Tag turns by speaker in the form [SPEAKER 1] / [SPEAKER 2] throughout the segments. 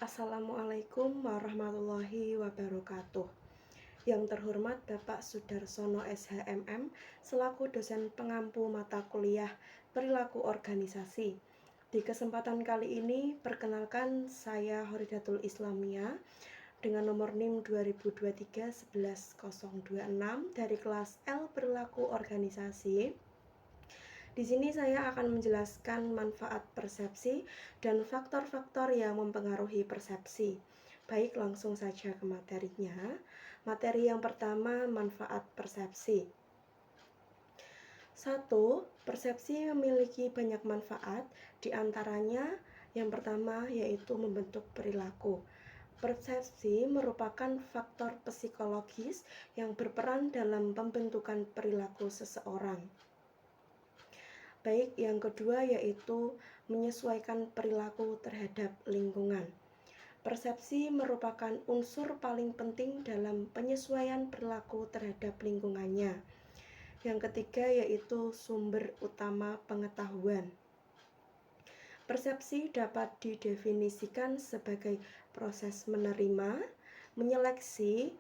[SPEAKER 1] Assalamualaikum warahmatullahi wabarakatuh. Yang terhormat Bapak Sudarsono SHMM selaku dosen pengampu mata kuliah Perilaku Organisasi. Di kesempatan kali ini perkenalkan saya Horidatul Islamia dengan nomor NIM 2023-11026 dari kelas L Perilaku Organisasi. Di sini saya akan menjelaskan manfaat persepsi dan faktor-faktor yang mempengaruhi persepsi. Baik, langsung saja ke materinya. Materi yang pertama, manfaat persepsi. 1. Persepsi memiliki banyak manfaat, diantaranya yang pertama yaitu membentuk perilaku. Persepsi merupakan faktor psikologis yang berperan dalam pembentukan perilaku seseorang. Baik, yang kedua yaitu menyesuaikan perilaku terhadap lingkungan. Persepsi merupakan unsur paling penting dalam penyesuaian perilaku terhadap lingkungannya. Yang ketiga yaitu sumber utama pengetahuan. Persepsi dapat didefinisikan sebagai proses menerima, menyeleksi,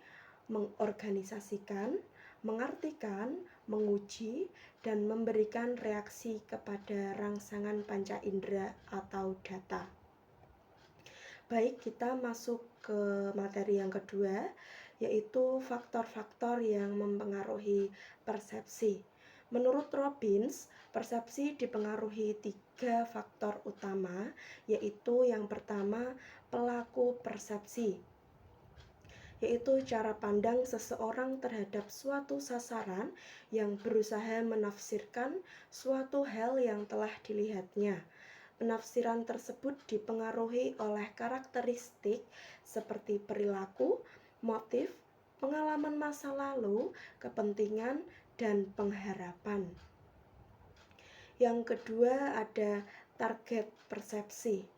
[SPEAKER 1] mengorganisasikan, mengartikan, menguji, dan memberikan reaksi kepada rangsangan panca indera atau data. Baik, kita masuk ke materi yang kedua, yaitu faktor-faktor yang mempengaruhi persepsi. Menurut Robbins, persepsi dipengaruhi 3 faktor utama, yaitu yang pertama, pelaku persepsi, yaitu cara pandang seseorang terhadap suatu sasaran yang berusaha menafsirkan suatu hal yang telah dilihatnya. Penafsiran tersebut dipengaruhi oleh karakteristik seperti perilaku, motif, pengalaman masa lalu, kepentingan, dan pengharapan. Yang kedua ada target persepsi.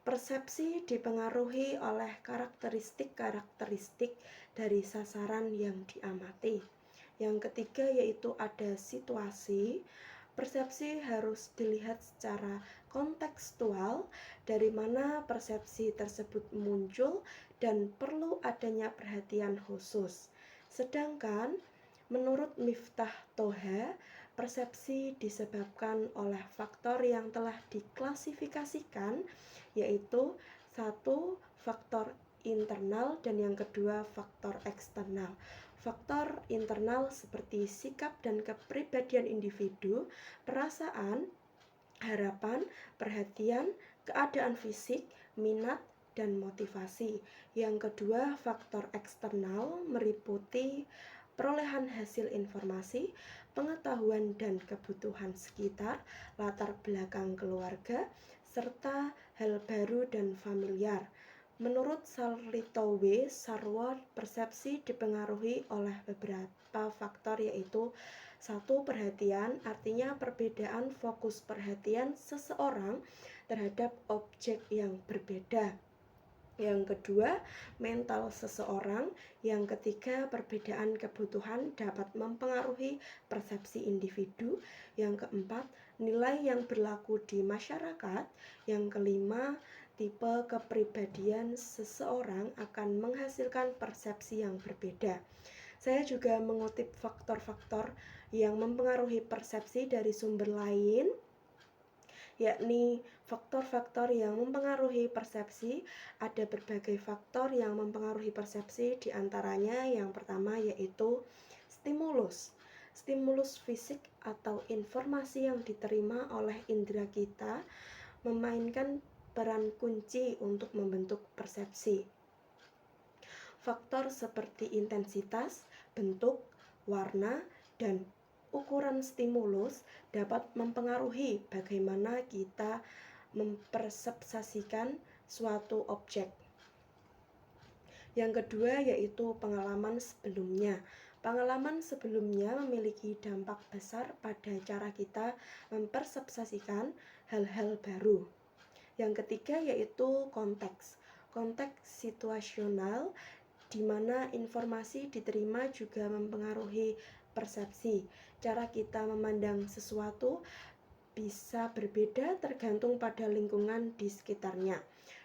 [SPEAKER 1] Persepsi dipengaruhi oleh karakteristik-karakteristik dari sasaran yang diamati. Yang ketiga yaitu ada situasi. Persepsi harus dilihat secara kontekstual dari mana persepsi tersebut muncul dan perlu adanya perhatian khusus. Sedangkan menurut Miftah Toha, persepsi disebabkan oleh faktor yang telah diklasifikasikan, yaitu 1. Faktor internal dan yang kedua faktor eksternal. Faktor internal seperti sikap dan kepribadian individu, perasaan, harapan, perhatian, keadaan fisik, minat, dan motivasi. Yang kedua, faktor eksternal meliputi perolehan hasil informasi, pengetahuan dan kebutuhan sekitar, latar belakang keluarga, serta hal baru dan familiar. Menurut Sarlitowe Sarwo, persepsi dipengaruhi oleh beberapa faktor yaitu 1. Perhatian, artinya perbedaan fokus perhatian seseorang terhadap objek yang berbeda. Yang kedua, mental seseorang. Yang ketiga, perbedaan kebutuhan dapat mempengaruhi persepsi individu. Yang keempat, nilai yang berlaku di masyarakat. Yang kelima, tipe kepribadian seseorang akan menghasilkan persepsi yang berbeda. Saya juga mengutip faktor-faktor yang mempengaruhi persepsi dari sumber lain, yakni faktor-faktor yang mempengaruhi persepsi. Ada berbagai faktor yang mempengaruhi persepsi, diantaranya yang pertama yaitu stimulus. Stimulus fisik atau informasi yang diterima oleh indera kita memainkan peran kunci untuk membentuk persepsi. Faktor seperti intensitas, bentuk, warna, dan ukuran stimulus dapat mempengaruhi bagaimana kita mempersepsikan suatu objek. Yang kedua yaitu pengalaman sebelumnya. Pengalaman sebelumnya memiliki dampak besar pada cara kita mempersepsikan hal-hal baru. Yang ketiga yaitu konteks. Konteks situasional di mana informasi diterima juga mempengaruhi persepsi. Cara kita memandang sesuatu bisa berbeda tergantung pada lingkungan di sekitarnya.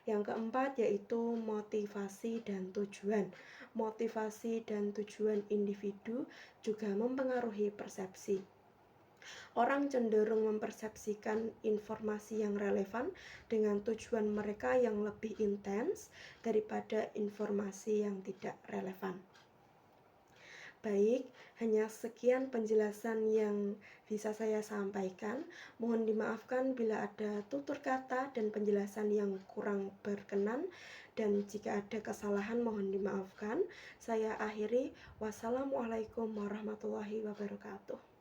[SPEAKER 1] Yang keempat yaitu motivasi dan tujuan. Motivasi dan tujuan individu juga mempengaruhi persepsi. Orang cenderung mempersepsikan informasi yang relevan dengan tujuan mereka yang lebih intens daripada informasi yang tidak relevan. Baik, hanya sekian penjelasan yang bisa saya sampaikan. Mohon dimaafkan bila ada tutur kata dan penjelasan yang kurang berkenan, dan jika ada kesalahan mohon dimaafkan. Saya akhiri. Wassalamualaikum warahmatullahi wabarakatuh.